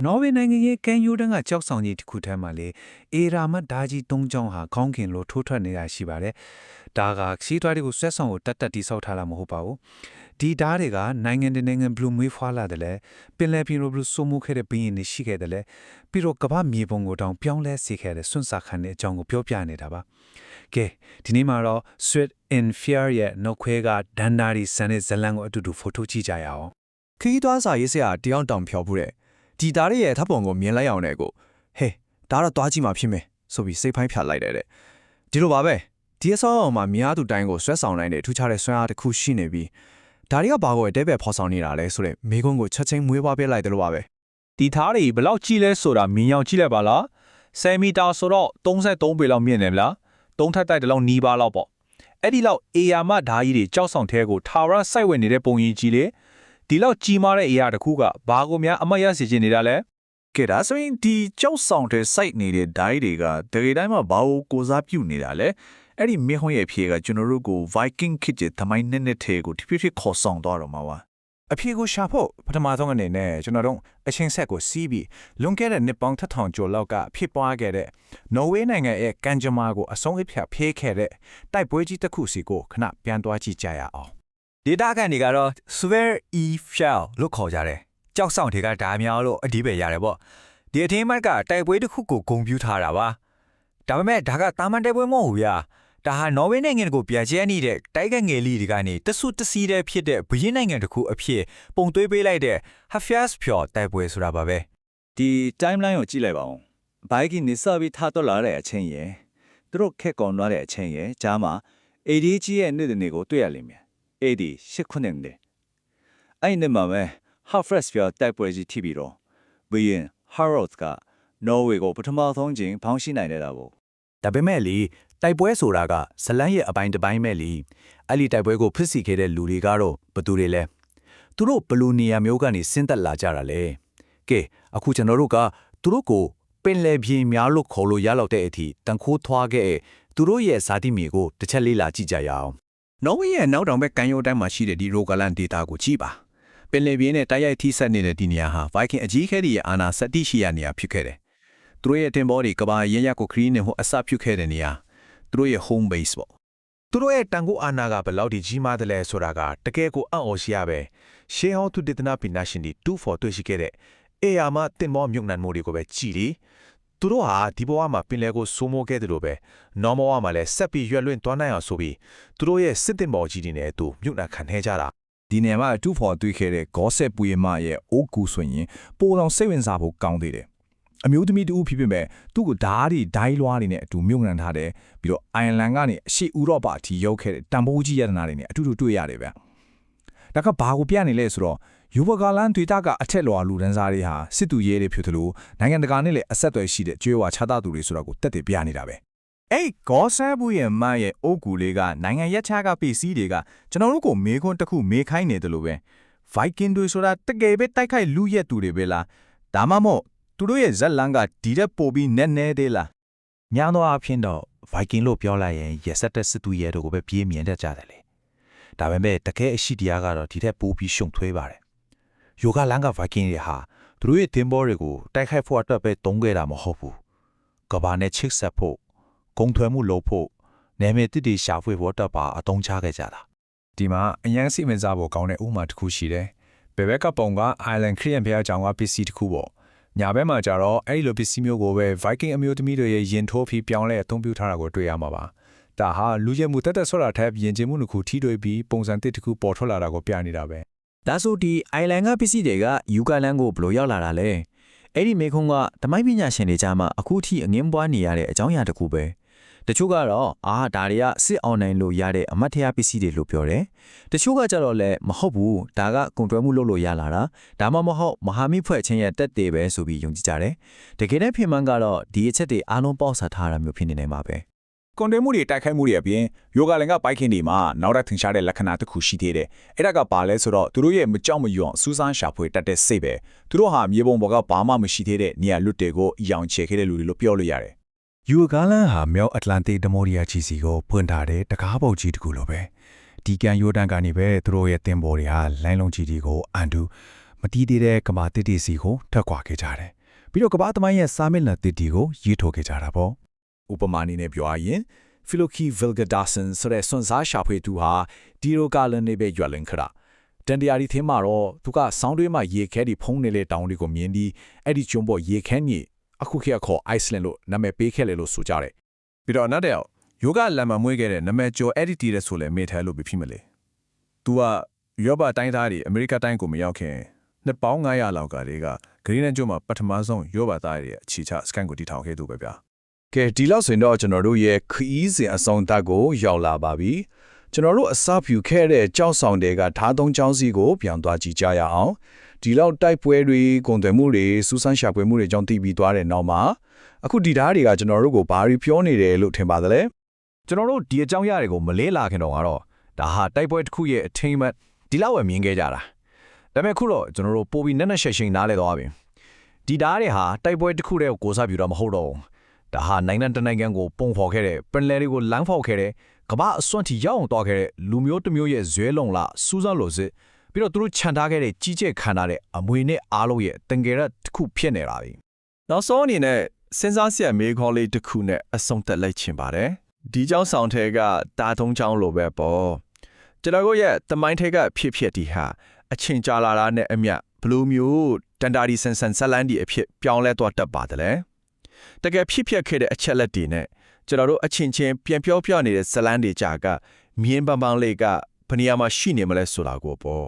နော်ဝေနိုင်ငံရဲ့ကန်ယူတန်းကကြောက်ဆောင်ကြီးတစ်ခုထဲမှာလေအေရာမတ်ဓာကြီး၃ချောင်းဟာခေါင်းခင်လို့ထိုးထွက်နေတာရှိပါတယ်။ဒါကခီးသွွားတွေကိုဆွဲဆောင်ကိုတက်တိဆောက်ထားတာမဟုတ်ပါဘူး။ဒီဓာတွေကနိုင်ငံတနိုင်ငံဘလူးမွေးဖွာလာတယ်လေပင်လယ်ပြင်လိုဘလူးစိုးမိုးခဲ့တဲ့ဘင်းရင်တွေရှိခဲ့တယ်လေပြီးတော့ကမ္ဘာမြေပုံကိုတောင်ပြောင်းလဲစေခဲ့တဲ့စွန့်စားခံတဲ့အကြောင်းကိုပြောပြနေတာပါ။ကဲဒီနေ့မှာတော့ Sweet and Fear ရဲ့နှုတ်ခွဲကဒန်နာရီဆန်တဲ့ဇလန်ကိုအတူတူဖိုတိုကြည့်ကြရအောင် ခီးသွွားစာရေးဆရာတယောက်တောင်ဖြော်ဘူးတဲ့ဒီသားရဲ့ထပ်ပုံကိုမြင်လိုက်အောင်တဲ့ကိုဟေးဒါတော့တွားကြည့်မှဖြစ်မယ်ဆိုပြီးစိတ်ဖိုင်းဖြတ်လိုက်တဲ့ဒီလိုပါပဲဒီအစောအောင်မှာမြားသူတိုင်းကိုဆွဲဆောင်နိုင်တဲ့ထူးခြားတဲ့ဆွဲအားတစ်ခုရှိနေပြီးဒါတွေကဘာကိုအတဲပဲဖော်ဆောင်နေတာလဲဆိုတဲ့မိကွန်းကိုချက်ချင်းမွေးပွားပေးလိုက်တယ်လို့ပါပဲ ဒီသားတွေဘယ်လောက်ကြီးလဲဆိုတာမြင်အောင်ကြည့်လိုက်ပါလား10မီတာဆိုတော့33ပေလောက်မြင့်နေမလား3ထပ်တိုက်တလုံးနီးပါလောက်ပေါ့အဲ့ဒီလောက်အေယာမဓာကြီးတွေကြောက်ဆောင်ထဲကိုထာဝရစိုက်ဝင်နေတဲ့ပုံရင်ကြီးလေဒီလောက်ကြီးမားတဲ့အရာတစ်ခုကဘာကိုများအမတ်ရစေချင်နေတာလဲ ကဲဒါဆိုရင်ဒီကြောက်ဆောင်တဲ့ site နေတဲ့ die တွေကတကယ်တိုင်းမှာဘာကိုကိုစားပြုနေတာလဲအဲ့ဒီမင်းဟွန်းရဲ့အဖြေကကျွန်တော်တို့ကို Viking ခေတ်ကျသမိုင်းနဲ့ထဲကိုတဖြည်းဖြည်းခေါ်ဆောင်သွားတော့မှာပါ အဖြေကိုရှာဖို့ပထမဆုံးအနေနဲ့ကျွန်တော်တို့အချင်းဆက်ကိုစီးပြီးလွန်ခဲ့တဲ့နှစ်ပေါင်း1000ကျော်လောက်ကဖြစ်ပွားခဲ့တဲ့နော်ဝေးနိုင်ငံရဲ့ကမ်းကြမ္မာကိုအဆုံးအဖြတ်ဖေးခဲ့တဲ့တိုက်ပွဲကြီးတစ်ခုစီကိုခဏပြန်သွားကြည့်ကြရအောင် ဒေတာကန်တွေကတော့ swear e shall လို့ခေါ်ကြတယ်ကြောက်ဆောင်တွေကဓာများလို့အဓိပ္ပာယ်ရတယ်ပေါ့ဒီအထင်းမိုက်ကတိုက်ပွဲတစ်ခုကိုဂုံပြူထားတာပါဒါပေမဲ့ဒါကတာမန်တိုက်ပွဲမဟုတ်ဘူးဗျာဒါဟာနော်ဝေးနိုင်ငံကိုပြန်ကျဲနေတဲ့တိုက်ခိုက်ငယ်လေးတွေကနေတဆုတစီတဲ့ဖြစ်တဲ့ဘရင်းနိုင်ငံတစ်ခုအဖြစ်ပုံသွေးပေးလိုက်တဲ့ Hafias ဖြော်တိုက်ပွဲဆိုတာပါပဲ ဒီ timeline ကိုကြည့်လိုက်ပါဦး Viking နေစပြီးထားတော့လာတဲ့အချင်းရယ်သူတို့ခက်ကောင်သွားတဲ့အချင်းရယ်ကြားမှာ ADG ရဲ့နေ့တနေ့ကိုတွေ့ရလိမ့်မယ် AD 8ခုနှစ်နဲ့အဲ့ဒီမှာပဲ Hafias ဖြော်တိုက်ပွဲကြီးထိပြီးတော့ဘရင် Harold က Norway ကိုပထမဆုံးချိန်ဖောင်းရှိနိုင်တဲ့တာပေါ့ ဒါပေမဲ့လေတိုက်ပွဲဆိုတာကဇလန်းရဲ့အပိုင်းတစ်ပိုင်းပဲလေအဲ့ဒီတိုက်ပွဲကိုဖြစ်စီခဲ့တဲ့လူတွေကတော့ဘသူတွေလဲသူတို့ဘလူနီယာမျိုးကနေဆင်းသက်လာကြတာလေကဲအခုကျွန်တော်တို့ကသူတို့ကိုပင်လယ်ပြင်များလို့ခေါ်လို့ရလောက်တဲ့အထိတန်ခိုးထွားခဲ့သူတို့ရဲ့ဇာတိမြေကိုတစ်ချက်လေးလာကြည့်ကြရအောင်နော်ဝေးရဲ့နောက်တောင်ဘက်ကန်ယိုတိုင်းမှာရှိတဲ့ဒီရိုဂလန်ဒေတာကိုကြည့်ပါပင်လယ်ပြင်နဲ့တိုက်ရိုက်ထိစပ်နေတဲ့ဒီနေရာဟာ Viking အကြီးခဲတွေရဲ့အာဏာစက်တိရှိရာနေရာဖြစ်ခဲ့တယ်သူတို့ရဲ့တင်ဘောတွေကဘာရင်းရကိုခရီးနေဟိုအစပြုခဲ့တဲ့နေရာသူတို့ရဲ့ home base ပေါ့သူတို့ရဲ့တန်ခိုးအာဏာကဘယ်လောက်ဒီကြီးမားတယ်လဲဆိုတာကတကယ်ကိုအံ့ဩစရာပဲရှေးဟောင်းသူဒေသနာပညာရှင်တွေ2-4တွေ့ရှိခဲ့တဲ့အေယာမတင်မောမြုပ်နှံမှုတွေကိုပဲကြည်လီသူတို့ဟာဒီဘဝမှာပင်လယ်ကိုစိုးမိုးခဲ့တယ်လို့ပဲနော်မောဝမှာလည်းဆက်ပြီးရွက်လွင့်သွားနိုင်အောင်ဆိုပြီးသူတို့ရဲ့စစ်တင်မောကြီးတွေနဲ့အတူမြုပ်နှံခံနေကြတာဒီနေရာမှာ2-4တွေ့ခဲ့တဲ့ဂေါဆက်ပူရမရဲ့အိုးကူဆိုရင်ပိုတော်စိတ်ဝင်စားဖို့ကောင်းသေးတယ်အမျိုးသမီးတူဖြစ်ဖြစ်မဲ့သူ့ကိုဓာတ်တွေဒိုင်းလွားတွေနဲ့အတူမြုပ်နှံထားတယ်ပြီးတော့အိုင်လန်ကနေအရှေ့ဥရောပအထိရောက်ခဲ့တဲ့တန်ဖိုးကြီးရတနာတွေနဲ့အတူတူတွေ့ရတယ်ဗျဒါကဘာကိုပြနေလဲဆိုတော့ယူဘဂါလန်ဒေတာကအထက်လွှာလူဒန်းစားတွေဟာစစ်သူရဲတွေဖြစ်သလိုနိုင်ငံတကာနဲ့လည်းအဆက်အသွယ်ရှိတဲ့ကျွေးဝါခြားသားသူတွေဆိုတာကိုတက်တည်ပြနေတာပဲအဲ့ဂေါဆာဘူးရဲ့မရဲ့အိုးကူလေးကနိုင်ငံရက်ခြားကပစ္စည်းတွေကကျွန်တော်တို့ကိုမေးခွန်းတစ်ခုမေးခိုင်းနေတယ်လို့ပဲ Viking တွေဆိုတာတကယ်ပဲတိုက်ခိုက်လူရက်သူတွေပဲလားဒါမှမဟုတ်သူတို့ရဲ့ဇက်လန်ကဒီတဲ့ပို့ပြီးနက်နဲသေးလားညာတော့အဖြစ်တော့ Viking လို့ပြောလိုက်ရင်ရက်ဆက်တဲ့စစ်သူရဲတို့ကိုပဲပြေးမြင်တတ်ကြတယ်လေဒါပေမဲ့တကယ်အရှိတရားကတော့ဒီထက်ပိုပြီးရှုံထွေးပါတယ်ယိုဂလန်က Viking တွေဟာသူတို့ရဲ့တင်ဘောတွေကိုတိုက်ခိုက်ဖို့အတွက်ပဲတုံးခဲ့တာမဟုတ်ဘူးကဘာနဲ့ချစ်ဆက်ဖို့ဂုံထွဲမှုလုပ်ဖို့နာမည်တိတိရှာဖွေဖို့အတွက်ပါအသုံးချခဲ့ကြတာဒီမှာအရန်စိမစားဖို့ကောင်းတဲ့ဥမာတစ်ခုရှိတယ်ဘယ်ဘက်ကပုံက Island Korean ဘုရားကျောင်းကပစ္စည်းတစ်ခုပေါ့ညာဘက်မှာကျတော့အဲ့လိုပစ္စည်းမျိုးကိုပဲ Viking အမျိုးသမီးတွေရဲ့ရင်ထိုးပြီးပြောင်းလဲအသုံးပြုထားတာကိုတွေ့ရမှာပါဒါဟာလူရဲမှုတက်တက်ဆော့တာထက်ယဉ်ကျေးမှုတစ်ခုထိတွေ့ပြီးပုံစံတစ်ခုပေါ်ထွက်လာတာကိုပြနေတာပဲဒါဆိုဒီ Island ကပစ္စည်းတွေကယူဂလန်ကိုဘလို့ရောက်လာတာလဲအဲ့ဒီမေခွန်းကတမိုင်းပညာရှင်တွေကြားမှာအခုထိအငင်းပွားနေရတဲ့အကြောင်းအရာတစ်ခုပဲတချို့ကတော့ဒါတွေကစစ်အောင်နိုင်လို့ရတဲ့အမတ်ထရပစ္စည်းတွေလို့ပြောတယ်တချို့ကကြတော့လည်းမဟုတ်ဘူးဒါကကုန်တွဲမှုလုပ်လို့ရလာတာဒါမှမဟုတ်မဟာမိဖွဲ့ချင်းရဲ့တက်သေးပဲဆိုပြီးယုံကြည်ကြတယ်တကယ်တမ်းဖြစ်မှန်းကတော့ဒီအချက်တွေအားလုံးပေါက်စားထားတာမျိုးဖြစ်နေနိုင်မှာပဲကွန်တဲမှုတွေတိုက်ခိုက်မှုတွေအပြင်ယောဂလန်ကပိုက်ခင်တွေမှာနောက်ထပ်ထင်ရှားတဲ့လက္ခဏာတစ်ခုရှိသေးတယ်အဲ့ဒါကဘာလဲဆိုတော့သူတို့ရဲ့မကြောက်မရွံ့စူးစမ်းရှာဖွေတတ်တဲ့စိတ်ပဲသူတို့ဟာမြေပုံပေါ်ကဘာမှမရှိသေးတဲ့နေရာလွတ်တွေကိုအယောင်ချေခဲ့တဲ့လူတွေလို့ပြောလို့ရတယ်ယူဂါလန်ဟာမြောက်အတ္တလန်တိတ်ဒမိုရီယာချီစီကိုဖွင့်ထားတဲ့တကားပုတ်ကြီးတစ်ခုလိုပဲဒီကန်ယိုဒန်ကနေပဲသူတို့ရဲ့တင်ပေါ်တွေဟာလိုင်းလုံးကြီးတွေကိုအန်တူ မတီးသေးတဲ့ကမာတစ်တီစီကိုထွက်ခွာခဲ့ကြတယ်ပြီးတော့ကဘာသမိုင်းရဲ့စာမျက်နှာတစ်တီကိုရေးထိုးခဲ့ကြတာပေါ့ဥပမာအနေနဲ့ပြောရရင်ဖီလိုကီဗီလ်ဂဒါဆန်ဆိုတဲ့စွန်စားရှာဖွေသူဟာဒီရိုကာလန်နေပဲရွက်လင်ခရာတန်တရာဒီသင်းမှာတော့သူကဆောင်းတွင်းမှာရေခဲတွေဖုံးနေတဲ့တောင်တွေကိုမြင်ပြီးအဲ့ဒီကျွန်းပေါ်ရေခဲမြေအခုခေတ်ခေါ် Iceland လို့နာမည်ပေးခဲ့လေလို့ဆိုကြတယ် ပြီးတော့နောက်တစ်ယောက်ယောဂလမ်းမှာမွေးခဲ့တဲ့နာမည်ကျော် edit တဲ့ဆိုလဲမေထဲလို့ပြဖြစ်မလဲ तू ကရောဘတိုင်းသားတွေအမေရိကတိုင်းကိုမရောက်ခင်နှစ်ပေါင်း900လောက်ကလေးကဂရင်းနဲ့ကျွန်းမှာပထမဆုံးရောဘသားတွေရဲ့အခြေချစကန်ကိုတည်ထောင်ခဲ့သူပဲဗျာ ကဲဒီလောက်ဆိုရင်တော့ကျွန်တော်တို့ရဲ့ခီးစဉ်အဆောင်တက်ကိုရောက်လာပါပြီကျွန်တော်တို့အစဖြူခဲ့တဲ့ကြောက်ဆောင်တွေကဓာတ်သုံးချောင်းစီကိုပြန်သွားကြည့်ကြရအောင်ဒီလောက်တိုက်ပွဲတွေကုန်သွယ်မှုတွေစူးစမ်းရှာဖွေမှုတွေကြောင့်တည်ပြီးသွားတဲ့နောက်မှာအခုဒီဓာတ်တွေကကျွန်တော်တို့ကိုဘာတွေပြောနေတယ်လို့ထင်ပါသလဲ ကျွန်တော်တို့ဒီအကြောင်းအရာတွေကိုမလဲလာခင်တော့ကတော့ဒါဟာတိုက်ပွဲတစ်ခုရဲ့အထိမ်းအမှတ်ဒီလောက်ပဲမြင်ခဲ့ကြတာဒါပေမဲ့ခုတော့ကျွန်တော်တို့ပိုပြီးနက်နက်ရှိန်ရှိန်နားလဲသွားပြီဒီဓာတ်တွေဟာတိုက်ပွဲတစ်ခုတည်းကိုကိုးစားပြတော့မဟုတ်တော့ဒါဟာနိုင်ငံတနိုင်ငံကိုပုံဖော်ခဲ့တဲ့ပင်လယ်တွေကိုလမ်းဖောက်ခဲ့တဲ့ကမ္ဘာအစွမ်းထိရောက်အောင်သွားခဲ့တဲ့လူမျိုးတစ်မျိုးရဲ့ဇွဲလုံလာစူးစမ်းလို့စစ်ပြီးတော့သူတို့ခြံထားခဲ့တဲ့ကြီးကျယ်ခမ်းနားတဲ့အမွေနဲ့အားလုံးရဲ့တန်ကြရတစ်ခုဖြစ်နေတာပြီ နောက်ဆုံးအနေနဲ့စဉ်းစားစရာမေးခွန်းလေးတစ်ခုနဲ့အဆုံးသတ်လိုက်ချင်ပါတယ်ဒီကြောင့်ဆောင်ထဲကတာထုံးချောင်းလိုပဲပေါ့ကျွန်တော်တို့ရဲ့သမိုင်းထဲကဖြစ်ဒီဟာအချိန်ကြာလာတာနဲ့အမျှဘလိုမျိုးတန်တာဒီဆန်ဆန်ဆက်လန်းဒီအဖြစ်ပြောင်းလဲသွားတတ်ပါတယ်လေတကယ်ဖြစ်ခဲ့တဲ့အချက်လက်တွေနဲ့ကျွန်တော်တို့အချင်းချင်းပြန်ပြောပြနေတဲ့ဇလန်းတွေကြာကမြင်းပန်းပန်းလေးကဘယ်နေရာမှာရှိနေမလဲဆိုတာကိုပေါ့